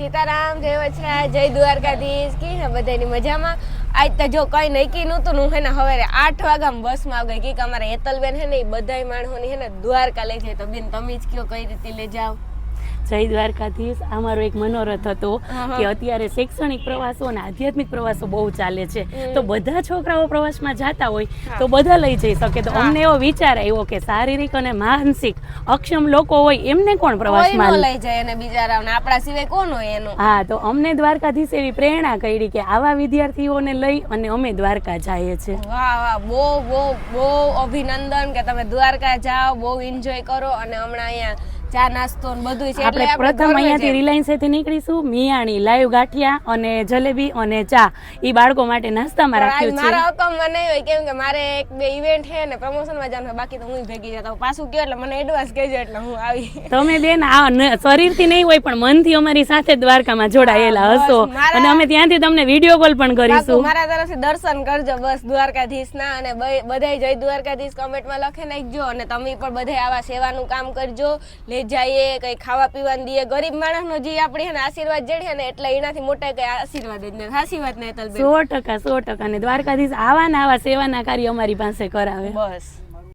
સીતારામ, જય વછરા, જય દ્વારકાધીશ. કી હે બધાની મજામાં? આજ તો જો કઈ નક્કી નહોતું, હું હે ને સવારે 8 વાગ્યા બસમાં આવી ગઈ કે અમારા હેતલબેન હે ને એ બધાય માણસોની હે ને દ્વારકા લઈ જાય. તો બેન તમે જ કયો કઈ રીતે લઈ જાવ? જય દ્વારકાધીશ. અમારો એક મનોરથ હતો કે અત્યારે શૈક્ષણિક પ્રવાસો અને આધ્યાત્મિક પ્રવાસો બહુ ચાલે છે, તો બધા છોકરાઓ પ્રવાસમાં જતા હોય તો બધા લઈ જઈ શકે. તો અમને એવો વિચાર આવ્યો કે શારીરિક અને માનસિક અક્ષમ લોકો હોય એમને કોણ પ્રવાસમાં લઈ જાય અને બિચારાઓને આપણા સિવાય કોણ હોય એનું? હા, તો અમને દ્વારકાધીશ એવી પ્રેરણા કરી કે આવા વિદ્યાર્થીઓને લઈ અને અમે દ્વારકા જઈએ છીએ. વાહ વાહ, બહુ બહુ બહુ અભિનંદન કે તમે દ્વારકા જાઓ, બહુ એન્જોય કરો. અને હમણાં અહીંયા ચા નાસ્તો ને બધું છે એટલે આપણે પ્રથમ અહીંયાથી રિલાયન્સ થી નીકળીશું. મિયાણી લાઈવ ગાંઠિયા અને જલેબી અને ચા ઈ બાળકો માટે નાસ્તામાં રાખ્યું છે. મારા હુકમમાં નહીં હોય, કેમ કે મારે એક બે ઇવેન્ટ છે ને પ્રમોશનમાં જવાનું, બાકી તો હું ભેગી જતા પાછું કયો એટલે મને એડવાન્સ કહેજો એટલે હું આવી. તમે બેન આ શરીરથી નહીં હોય પણ મનથી અમારી સાથે દ્વારકામાં જોડાયેલા હશો અને અમે ત્યાંથી તમને વિડીયો કોલ પણ કરીશું. મારા તરફથી દર્શન કરજો બસ દ્વારકાધીશના, અને બધાય જય દ્વારકાધીશ કમેન્ટમાં લખી નાખજો. અને તમે પણ બધાય આવા સેવાનું કામ કરજો, જઈએ કઈ ખાવા પીવાનું દઈએ. ગરીબ માણસનો જે આપણી હે ને આશીર્વાદ જડે ને એટલે એનાથી મોટા કઈ આશીર્વાદ જ નથી. સાચી વાત ને હેતલબેન? 100% 100%. દ્વારકાધીશ આવા ને આવા સેવાના કાર્ય અમારી પાસે કરાવે. બસ.